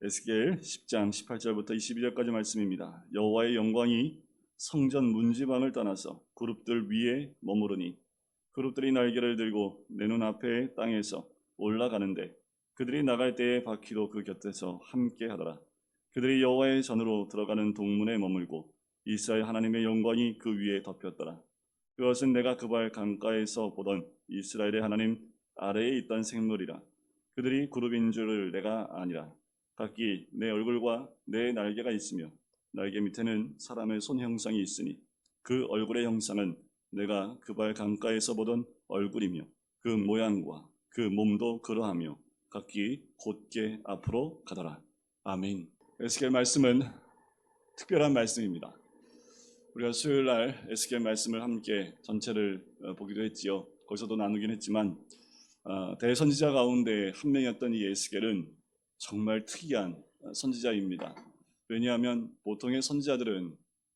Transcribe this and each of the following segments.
에스겔 10장 18절부터 22절까지 말씀입니다. 여호와의 영광이 성전 문지방을 떠나서 그룹들 위에 머무르니 그룹들이 날개를 들고 내 눈앞에 땅에서 올라가는데 그들이 나갈 때에 바퀴도 그 곁에서 함께 하더라. 그들이 여호와의 전으로 들어가는 동문에 머물고 이스라엘 하나님의 영광이 그 위에 덮였더라. 그것은 내가 그발 강가에서 보던 이스라엘의 하나님 아래에 있던 생물이라. 그들이 그룹인 줄을 내가 아니라. 각기 내 얼굴과 내 날개가 있으며 날개 밑에는 사람의 손 형상이 있으니 그 얼굴의 형상은 내가 그발 강가에서 보던 얼굴이며 그 모양과 그 몸도 그러하며 각기 곧게 앞으로 가더라. 아멘. 에스겔 말씀은 특별한 말씀입니다. 우리가 수요일날 에스겔 말씀을 함께 전체를 보기도 했지요. 거기서도 나누긴 했지만 대선지자 가운데 한 명이었던 이 에스겔은 정말 특이한 선지자입니다. 왜냐하면 보통의 선지자들은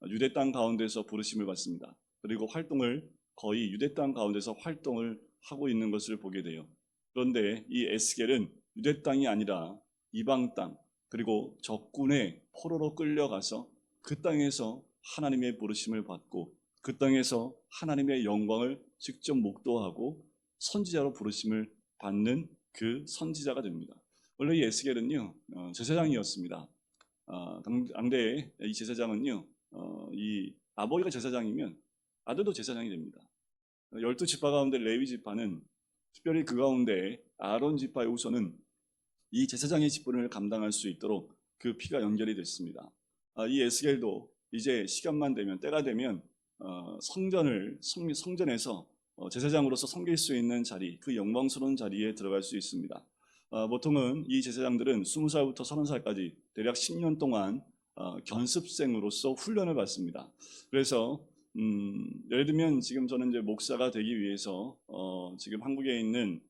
유대 땅 가운데서 부르심을 받습니다. 그리고 활동을 거의 유대 땅 가운데서 활동을 하고 있는 것을 보게 돼요. 그런데 이 에스겔은 유대 땅이 아니라 이방 땅 그리고 적군의 포로로 끌려가서 그 땅에서 하나님의 부르심을 받고 그 땅에서 하나님의 영광을 직접 목도하고 선지자로 부르심을 받는 그 선지자가 됩니다. 원래 이 에스겔은요 제사장이었습니다. 당대의 이 제사장은요 이 아버지가 제사장이면 아들도 제사장이 됩니다. 12지파 가운데 레위 지파는 특별히 그 가운데 아론 지파의 후손은 이 제사장의 직분을 감당할 수 있도록 그 피가 연결이 됐습니다. 이 에스겔도 이제 시간만 되면 때가 되면 성전에서 제사장으로서 섬길 수 있는 자리, 그 영광스러운 자리에 들어갈 수 있습니다. 보통은 이 제사장들은 20살부터 30살까지 대략 10년 동안 견습생으로서 훈련을 받습니다. 그래서 예를 들면 지금 저는 이제 목사가 되기 위해서 지금 한국에 있는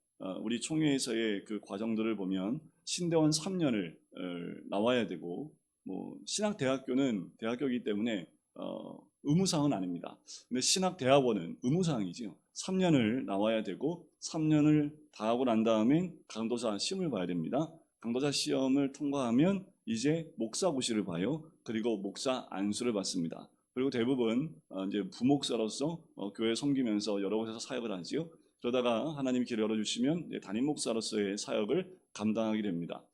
우리 총회에서의 그 과정들을 보면 신대원 3년을 나와야 되고 신학대학교는 대학교이기 때문에 의무사항은 아닙니다. 근데 신학대학원은 의무사항이지요. 3년을 나와야 되고 3년을 다 하고 난 다음에 강도사 시험을 봐야 됩니다. 강도사 시험을 통과하면 이제 목사고시를 봐요. 그리고 목사 안수를 받습니다. 그리고 대부분 이제 부목사로서 교회 섬기면서 여러 곳에서 사역을 하지요. 그러다가 하나님이 길을 열어주시면 담임 목사로서의 사역을 감당하게 됩니다.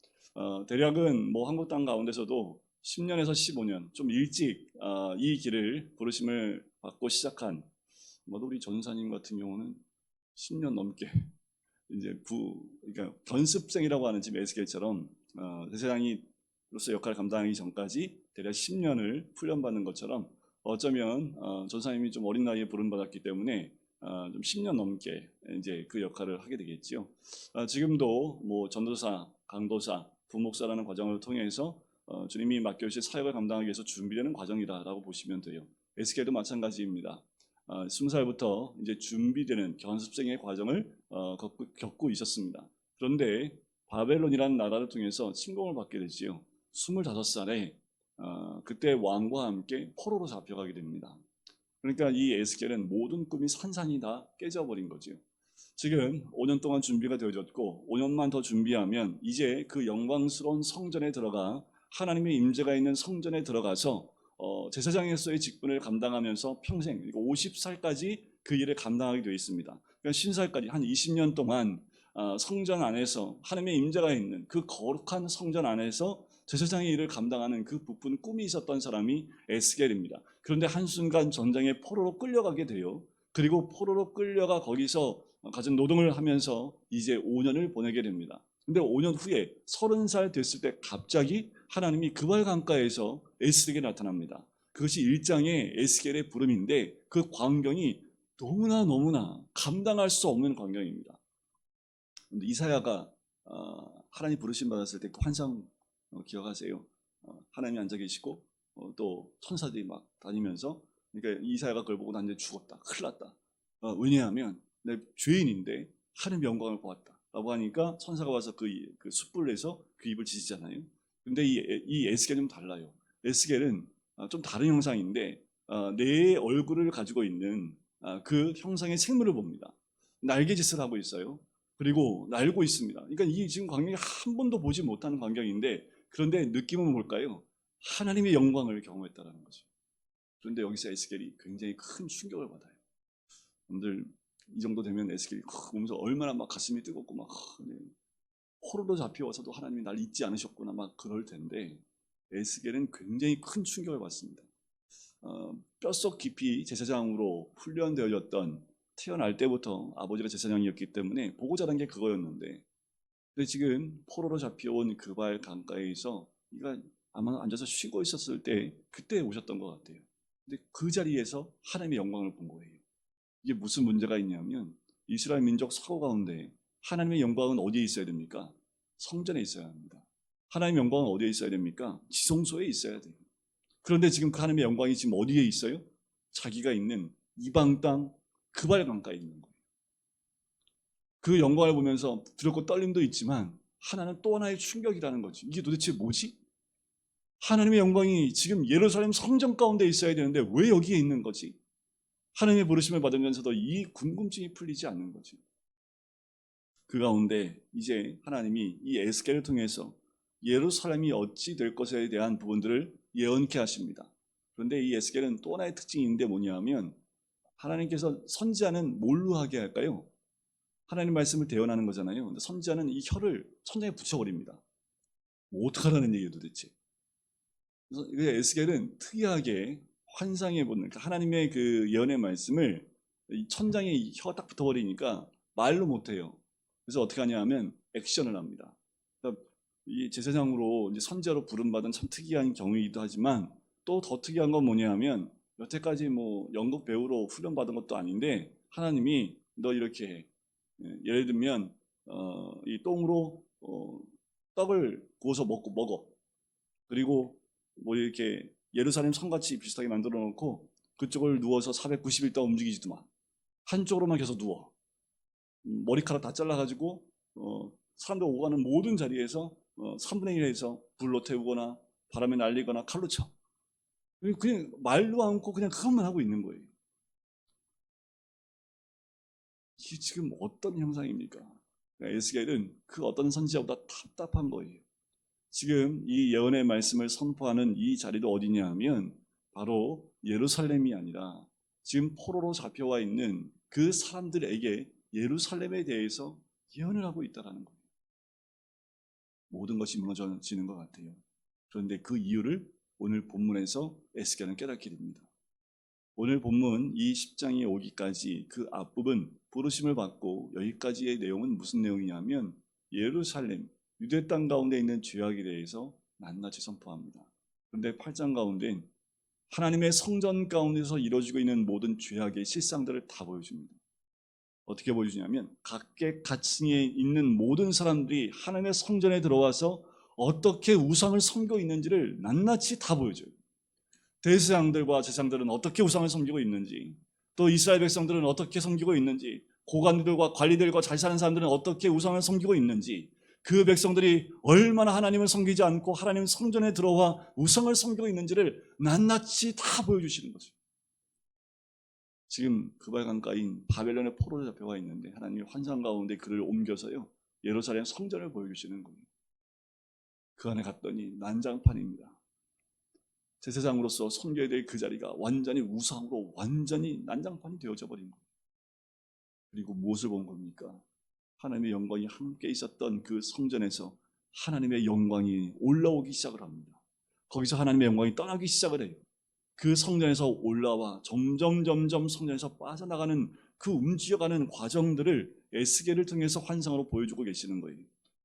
대략은 한국 땅 가운데서도 10년에서 15년 좀 일찍 이 길을 부르심을 받고 시작한 우리 전사님 같은 경우는 10년 넘게 이제 그러니까 견습생이라고 하는 지금 에스겔처럼 제사장이로서 역할을 감당하기 전까지 대략 10년을 훈련받는 것처럼 어쩌면 전사님이 좀 어린 나이에 부름받았기 때문에 좀 10년 넘게 이제 그 역할을 하게 되겠죠. 지금도 전도사, 강도사, 부목사라는 과정을 통해서 주님이 맡겨주신 사역을 감당하기 위해서 준비되는 과정이다라고 보시면 돼요. 에스겔도 마찬가지입니다. 20살부터 이제 준비되는 견습생의 과정을 겪고 있었습니다. 그런데 바벨론이라는 나라를 통해서 침공을 받게 되지요. 25살에 그때 왕과 함께 포로로 잡혀가게 됩니다. 그러니까 이 에스겔은 모든 꿈이 산산이 다 깨져버린 거죠. 지금 5년 동안 준비가 되어졌고 5년만 더 준비하면 이제 그 영광스러운 성전에 들어가 하나님의 임재가 있는 성전에 들어가서 제사장으로서의 직분을 감당하면서 평생 50살까지 그 일을 감당하게 되어 있습니다. 그러니까 신살까지 한 20년 동안 성전 안에서 하나님의 임재가 있는 그 거룩한 성전 안에서 제사장의 일을 감당하는 그 부푼 꿈이 있었던 사람이 에스겔입니다. 그런데 한순간 전장에 포로로 끌려가게 돼요. 그리고 포로로 끌려가 거기서 가진 노동을 하면서 이제 5년을 보내게 됩니다. 근데 5년 후에 30살 됐을 때 갑자기 하나님이 그발 강가에서 에스겔에게 나타납니다. 그것이 1장의 에스겔의 부름인데 그 광경이 너무나 감당할 수 없는 광경입니다. 근데 이사야가 하나님 부르심 받았을 때 그 환상 기억하세요? 하나님이 앉아 계시고 또 천사들이 막 다니면서 그러니까 이사야가 그걸 보고 난 이제 죽었다, 큰일 났다. 왜냐하면 내 죄인인데 하나님 영광을 보았다 라고 하니까 천사가 와서 그 숯불을 내서 그 입을 지지잖아요. 근데 이 에스겔은 좀 달라요. 에스겔은 좀 다른 형상인데 내 얼굴을 가지고 있는 그 형상의 생물을 봅니다. 날개짓을 하고 있어요. 그리고 날고 있습니다. 그러니까 이 지금 광경이 한 번도 보지 못하는 광경인데 그런데 느낌은 뭘까요? 하나님의 영광을 경험했다라는 거죠. 그런데 여기서 에스겔이 굉장히 큰 충격을 받아요. 여러분들 이 정도 되면 에스겔이 보면서 얼마나 막 가슴이 뜨겁고 막 포로로 잡혀와서도 하나님이 날 잊지 않으셨구나 막 그럴 텐데, 에스겔은 굉장히 큰 충격을 받습니다. 뼛속 깊이 제사장으로 훈련되어졌던, 태어날 때부터 아버지가 제사장이었기 때문에 보고 자란 게 그거였는데, 근데 지금 포로로 잡혀온 그발 강가에서 이가 아마 앉아서 쉬고 있었을 때 그때 오셨던 것 같아요. 근데 그 자리에서 하나님의 영광을 본 거예요. 이게 무슨 문제가 있냐면, 이스라엘 민족 사고 가운데 하나님의 영광은 어디에 있어야 됩니까? 성전에 있어야 합니다. 하나님의 영광은 어디에 있어야 됩니까? 지성소에 있어야 돼요. 그런데 지금 그 하나님의 영광이 지금 어디에 있어요? 자기가 있는 이방 땅 그발 강가에 있는 거예요. 그 영광을 보면서 두렵고 떨림도 있지만 하나는 또 하나의 충격이라는 거지. 이게 도대체 뭐지? 하나님의 영광이 지금 예루살렘 성전 가운데 있어야 되는데 왜 여기에 있는 거지? 하나님의 부르심을 받으면서도 이 궁금증이 풀리지 않는 거지. 그 가운데 이제 하나님이 이 에스겔을 통해서 예루살렘이 어찌 될 것에 대한 부분들을 예언케 하십니다. 그런데 이 에스겔은 또 하나의 특징이 있는데 뭐냐면, 하나님께서 선지자는 뭘로 하게 할까요? 하나님 말씀을 대언하는 거잖아요. 근데 선지자는 이 혀를 천장에 붙여버립니다. 뭐 어떡하라는 얘기예요 도대체. 그래서 에스겔은 특이하게 환상해 보는, 그러니까 하나님의 그 예언의 말씀을 이 천장에 혀가 딱 붙어버리니까 말로 못해요. 그래서 어떻게 하냐 하면 액션을 합니다. 그러니까 이 제사장으로 이제 선지자로 부름받은 참 특이한 경우이기도 하지만, 또 더 특이한 건 뭐냐 하면, 여태까지 뭐 연극 배우로 훈련받은 것도 아닌데 하나님이 너 이렇게 해. 예를 들면 이 똥으로 떡을 구워서 먹어. 그리고 뭐 이렇게 예루살렘 성같이 비슷하게 만들어 놓고 그쪽을 누워서 490일 동안 움직이지도 마. 한쪽으로만 계속 누워. 머리카락 다 잘라가지고 사람들 오가는 모든 자리에서 3분의 1에서 불로 태우거나 바람에 날리거나 칼로 쳐. 그냥 말도 않고 그냥 그것만 하고 있는 거예요. 이게 지금 어떤 형상입니까? 에스겔은 그 어떤 선지자보다 답답한 거예요. 지금 이 예언의 말씀을 선포하는 이 자리도 어디냐 하면 바로 예루살렘이 아니라 지금 포로로 잡혀와 있는 그 사람들에게 예루살렘에 대해서 예언을 하고 있다는 거예요. 모든 것이 무너지는 것 같아요. 그런데 그 이유를 오늘 본문에서 에스겔은 깨닫게 됩니다. 오늘 본문 이 10장이 오기까지 그 앞부분 부르심을 받고 여기까지의 내용은 무슨 내용이냐면, 예루살렘, 유대 땅 가운데 있는 죄악에 대해서 낱낱이 선포합니다. 그런데 8장 가운데 하나님의 성전 가운데서 이루어지고 있는 모든 죄악의 실상들을 다 보여줍니다. 어떻게 보여주냐면, 각계 각층에 있는 모든 사람들이 하나님의 성전에 들어와서 어떻게 우상을 섬기고 있는지를 낱낱이 다 보여줘요. 대제사장들과 제사장들은 어떻게 우상을 섬기고 있는지, 또 이스라엘 백성들은 어떻게 섬기고 있는지, 고관들과 관리들과 잘 사는 사람들은 어떻게 우상을 섬기고 있는지, 그 백성들이 얼마나 하나님을 섬기지 않고 하나님 성전에 들어와 우상을 섬기고 있는지를 낱낱이 다 보여주시는 거죠. 지금 그발강가인 바벨론의 포로로 잡혀가 있는데 하나님이 환상 가운데 그를 옮겨서요 예루살렘 성전을 보여주시는 거예요. 그 안에 갔더니 난장판입니다. 제사장으로서 섬겨야 될 그 자리가 완전히 우상으로 완전히 난장판이 되어져 버린 거예요. 그리고 무엇을 본 겁니까? 하나님의 영광이 함께 있었던 그 성전에서 하나님의 영광이 올라오기 시작을 합니다. 거기서 하나님의 영광이 떠나기 시작을 해요. 그 성전에서 올라와 점점 성전에서 빠져나가는 그 움직여가는 과정들을 에스겔을 통해서 환상으로 보여주고 계시는 거예요.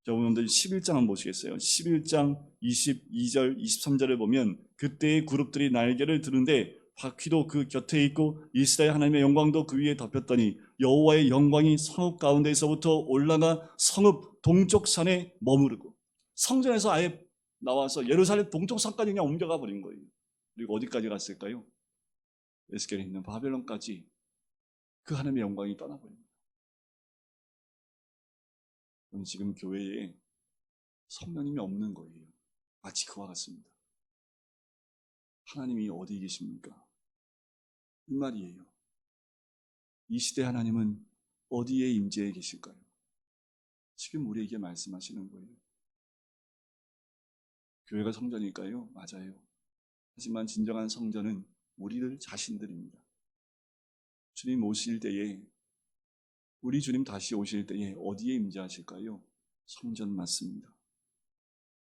여러분들 11장 한번 보시겠어요? 11장 22절 23절을 보면 그때의 그룹들이 날개를 드는데 바퀴도 그 곁에 있고 이스라엘 하나님의 영광도 그 위에 덮였더니 여호와의 영광이 성읍 가운데에서부터 올라가 성읍 동쪽 산에 머무르고, 성전에서 아예 나와서 예루살렘 동쪽 산까지 그냥 옮겨가 버린 거예요. 그리고 어디까지 갔을까요? 에스겔에 있는 바벨론까지 그 하나님의 영광이 떠나버립니다. 그럼 지금 교회에 성령님이 없는 거예요. 마치 그와 같습니다. 하나님이 어디 계십니까? 이 말이에요. 이 시대 하나님은 어디에 임재해 계실까요? 지금 우리에게 말씀하시는 거예요. 교회가 성전일까요? 맞아요. 하지만 진정한 성전은 우리들 자신들입니다. 주님 오실 때에, 우리 주님 다시 오실 때에 어디에 임재하실까요? 성전 맞습니다.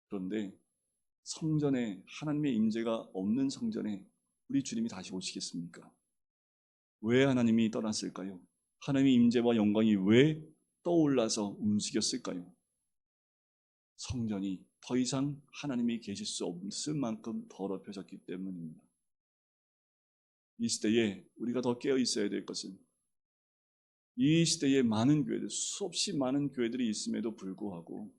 그런데 성전에, 하나님의 임재가 없는 성전에 우리 주님이 다시 오시겠습니까? 왜 하나님이 떠났을까요? 하나님의 임재와 영광이 왜 떠올라서 움직였을까요? 성전이 더 이상 하나님이 계실 수 없을 만큼 더럽혀졌기 때문입니다. 이 시대에 우리가 더 깨어 있어야 될 것은, 이 시대에 많은 교회들, 수없이 많은 교회들이 있음에도 불구하고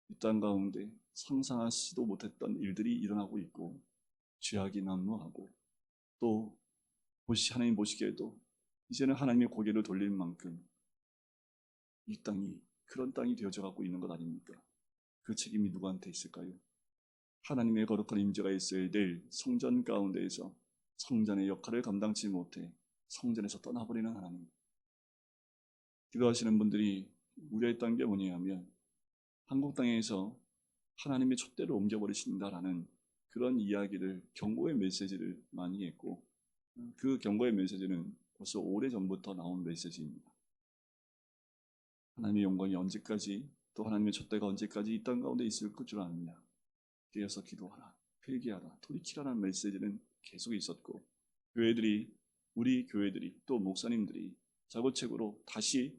이 땅 가운데 상상하지도 못했던 일들이 일어나고 있고, 죄악이 난무하고, 또 하나님 보시기에도 이제는 하나님의 고개를 돌릴 만큼 이 땅이 그런 땅이 되어져 가고 있는 것 아닙니까? 그 책임이 누구한테 있을까요? 하나님의 거룩한 임재가 있어야 될 성전 가운데에서 성전의 역할을 감당치 못해 성전에서 떠나버리는 하나님. 기도하시는 분들이 우려했던 게 뭐냐면, 한국 땅에서 하나님의 촛대를 옮겨버리신다라는 그런 이야기를, 경고의 메시지를 많이 했고, 그 경고의 메시지는 벌써 오래전부터 나온 메시지입니다. 하나님의 영광이 언제까지, 또 하나님의 촛대가 언제까지 이 땅 가운데 있을 줄 아느냐, 깨어서 기도하라, 회개하라, 돌이키라는 메시지는 계속 있었고, 교회들이, 우리 교회들이, 또 목사님들이 자고책으로 다시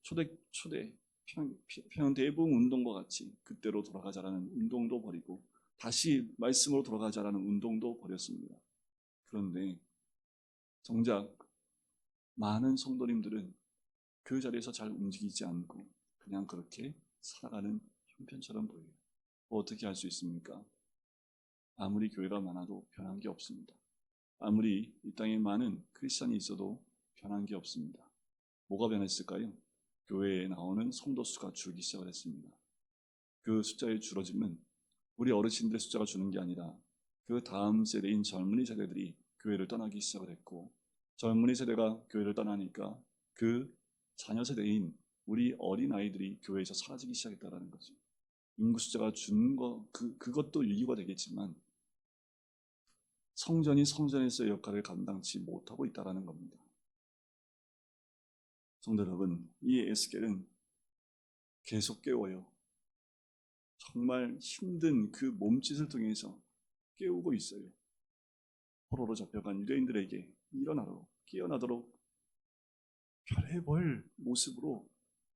초대 평양 대부흥 운동과 같이 그때로 돌아가자라는 운동도 버리고 다시 말씀으로 돌아가자라는 운동도 버렸습니다. 그런데 정작 많은 성도님들은 그 자리에서 잘 움직이지 않고 그냥 그렇게 살아가는 형편처럼 보여요. 어떻게 할 수 있습니까? 아무리 교회가 많아도 변한 게 없습니다. 아무리 이 땅에 많은 크리스찬이 있어도 변한 게 없습니다. 뭐가 변했을까요? 교회에 나오는 성도 수가 줄기 시작을 했습니다. 그 숫자의 줄어짐은 우리 어르신들의 숫자가 주는 게 아니라 그 다음 세대인 젊은이 세대들이 교회를 떠나기 시작을 했고, 젊은이 세대가 교회를 떠나니까 그 자녀 세대인 우리 어린아이들이 교회에서 사라지기 시작했다는 거죠. 인구 숫자가 준 거, 그것도 이유가 되겠지만 성전이 성전에서의 역할을 감당치 못하고 있다는 겁니다. 성도 여러분, 이 에스겔은 계속 깨워요. 정말 힘든 그 몸짓을 통해서 깨우고 있어요. 포로로 잡혀간 유대인들에게 일어나도록, 깨어나도록 별의별 모습으로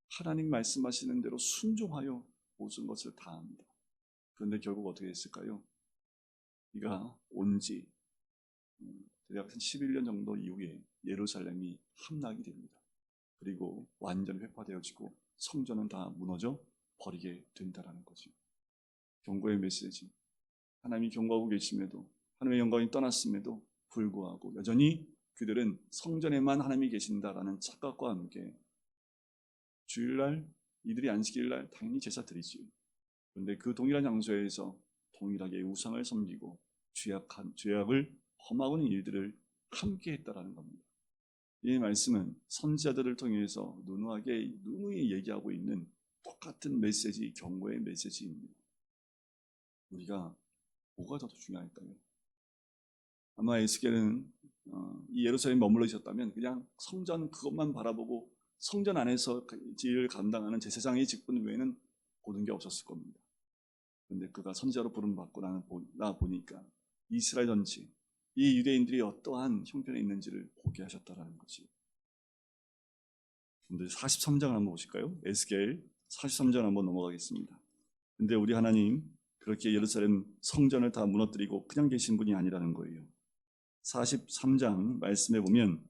하나님 말씀하시는 대로 순종하여 모든 것을 다합니다. 그런데 결국 어떻게 됐을까요? 이가 온지 대략 11년 정도 이후에 예루살렘이 함락이 됩니다. 그리고 완전히 회파되어지고 성전은 다 무너져 버리게 된다는 거죠. 경고의 메시지. 하나님이 경고하고 계심에도, 하나님의 영광이 떠났음에도 불구하고 여전히 그들은 성전에만 하나님이 계신다라는 착각과 함께 주일날, 이들이 안식일날 당연히 제사 드리지. 그런데 그 동일한 장소에서 동일하게 우상을 섬기고 죄악을 범하고 있는 일들을 함께 했다라는 겁니다. 이 말씀은 선지자들을 통해서 누누이 얘기하고 있는 똑같은 메시지, 경고의 메시지입니다. 우리가 뭐가 더 중요할까요? 아마 에스겔은 이 예루살렘에 머물러 있었다면 그냥 성전 그것만 바라보고 성전 안에서 일을 감당하는 제사장의 직분 외에는 보는 게 없었을 겁니다. 그런데 그가 선지자로 부름받고 나 보니까 이스라엘 전체, 이 유대인들이 어떠한 형편에 있는지를 보게 하셨다는 거지. 근데 43장을 한번 보실까요? 에스겔 43장 한번 넘어가겠습니다. 근데 우리 하나님 그렇게 예루살렘 성전을 다 무너뜨리고 그냥 계신 분이 아니라는 거예요. 43장 말씀에 보면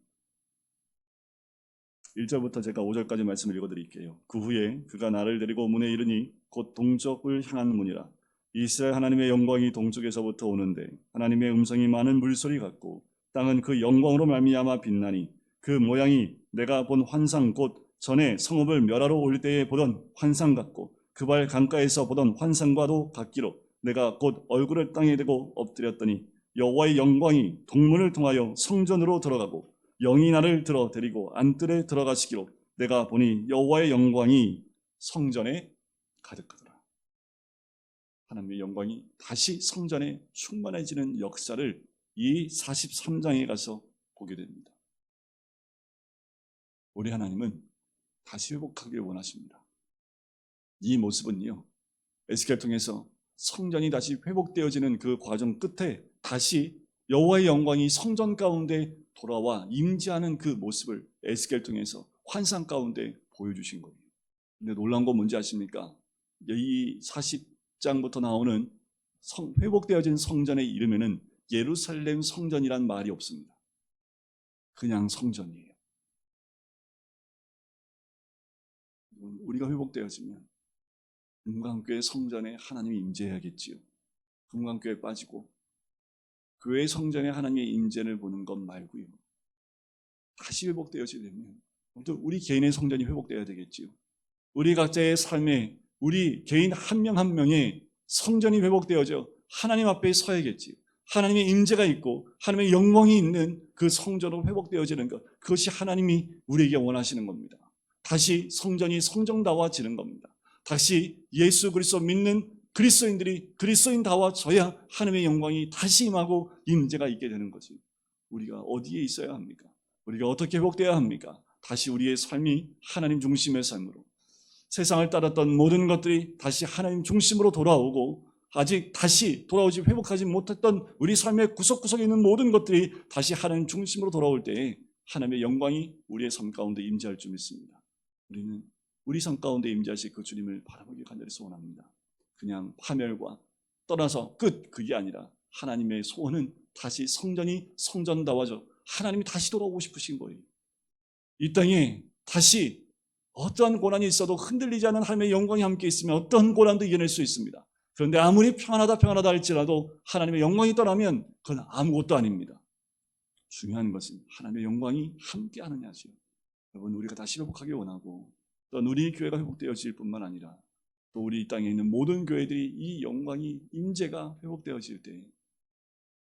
1절부터 제가 5절까지 말씀을 읽어드릴게요. 그 후에 그가 나를 데리고 문에 이르니 곧 동쪽을 향한 문이라. 이스라엘 하나님의 영광이 동쪽에서부터 오는데 하나님의 음성이 많은 물소리 같고 땅은 그 영광으로 말미암아 빛나니 그 모양이 내가 본 환상 곧 전에 성읍을 멸하러 올 때에 보던 환상 같고 그발 강가에서 보던 환상과도 같기로 내가 곧 얼굴을 땅에 대고 엎드렸더니 여호와의 영광이 동문을 통하여 성전으로 들어가고 영이 나를 들어 데리고 안뜰에 들어가시기로 내가 보니 여호와의 영광이 성전에 가득하더라. 하나님의 영광이 다시 성전에 충만해지는 역사를 이 43장에 가서 보게 됩니다. 우리 하나님은 다시 회복하기를 원하십니다. 이 모습은요, 에스겔 통해서 성전이 다시 회복되어지는 그 과정 끝에 다시 여호와의 영광이 성전 가운데 돌아와 임재하는 그 모습을 에스겔 통해서 환상 가운데 보여주신 거예요. 근데 놀라운 건 뭔지 아십니까? 이 40장부터 나오는 회복되어진 성전의 이름에는 예루살렘 성전이란 말이 없습니다. 그냥 성전이에요. 우리가 회복되어지면 금강교회 성전에 하나님이 임재해야겠지요. 금강교회 빠지고 교회 성전에 하나님의 임재를 보는 것 말고요. 다시 회복되어지려면 우리 개인의 성전이 회복되어야 되겠지요. 우리 각자의 삶에 우리 개인 한 명 한 명의 성전이 회복되어져 하나님 앞에 서야겠지요. 하나님의 임재가 있고 하나님의 영광이 있는 그 성전으로 회복되어지는 것, 그것이 하나님이 우리에게 원하시는 겁니다. 다시 성전이 성정다워지는 겁니다. 다시 예수 그리스도 믿는 그리스도인들이 그리스도인다워져야 하나님의 영광이 다시 임하고 임재가 있게 되는 거지. 우리가 어디에 있어야 합니까? 우리가 어떻게 회복되어야 합니까? 다시 우리의 삶이 하나님 중심의 삶으로, 세상을 따랐던 모든 것들이 다시 하나님 중심으로 돌아오고, 아직 다시 돌아오지 회복하지 못했던 우리 삶의 구석구석에 있는 모든 것들이 다시 하나님 중심으로 돌아올 때에 하나님의 영광이 우리의 삶 가운데 임재할 줄 믿습니다. 우리는 우리 삶 가운데 임재하실 그 주님을 바라보기 간절히 소원합니다. 그냥 파멸과 떠나서 끝, 그게 아니라 하나님의 소원은 다시 성전이 성전다워져 하나님이 다시 돌아오고 싶으신 거예요. 이 땅에 다시 어떠한 고난이 있어도 흔들리지 않은 하나님의 영광이 함께 있으면 어떤 고난도 이겨낼 수 있습니다. 그런데 아무리 평안하다 할지라도 하나님의 영광이 떠나면 그건 아무것도 아닙니다. 중요한 것은 하나님의 영광이 함께 하느냐죠. 여러분, 우리가 다시 회복하기 원하고, 또 우리 교회가 회복되어질 뿐만 아니라 또 우리 이 땅에 있는 모든 교회들이 이 영광이, 임재가 회복되어질 때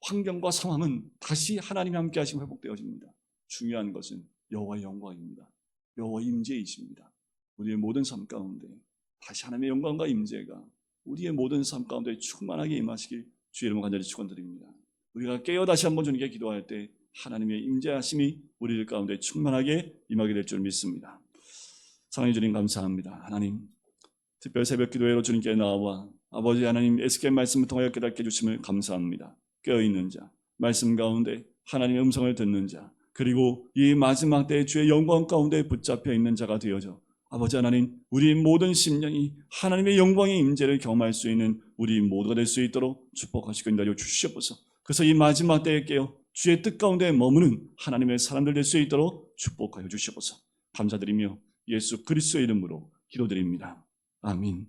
환경과 상황은 다시 하나님이 함께 하시면 회복되어집니다. 중요한 것은 여호와의 영광입니다. 여호와의 임재이십니다. 우리의 모든 삶 가운데 다시 하나님의 영광과 임재가 우리의 모든 삶 가운데 충만하게 임하시길 주의 이름으로 간절히 축원드립니다. 우리가 깨어 다시 한번 주님께 기도할 때 하나님의 임재하심이 우리들 가운데 충만하게 임하게 될 줄 믿습니다. 사랑해 주님 감사합니다. 하나님, 특별 새벽 기도회로 주님께 나와 아버지 하나님 에스겔 말씀을 통하여 깨닫게 해주심을 감사합니다. 깨어있는 자, 말씀 가운데 하나님의 음성을 듣는 자, 그리고 이 마지막 때의 주의 영광 가운데 붙잡혀 있는 자가 되어져 아버지 하나님, 우리 모든 심령이 하나님의 영광의 임재를 경험할 수 있는 우리 모두가 될 수 있도록 축복하시고 인도하여 주시옵소서. 그래서 이 마지막 때에 깨어 주의 뜻 가운데 머무는 하나님의 사람들 될 수 있도록 축복하여 주시옵소서. 감사드리며 예수 그리스도의 이름으로 기도드립니다. 아멘.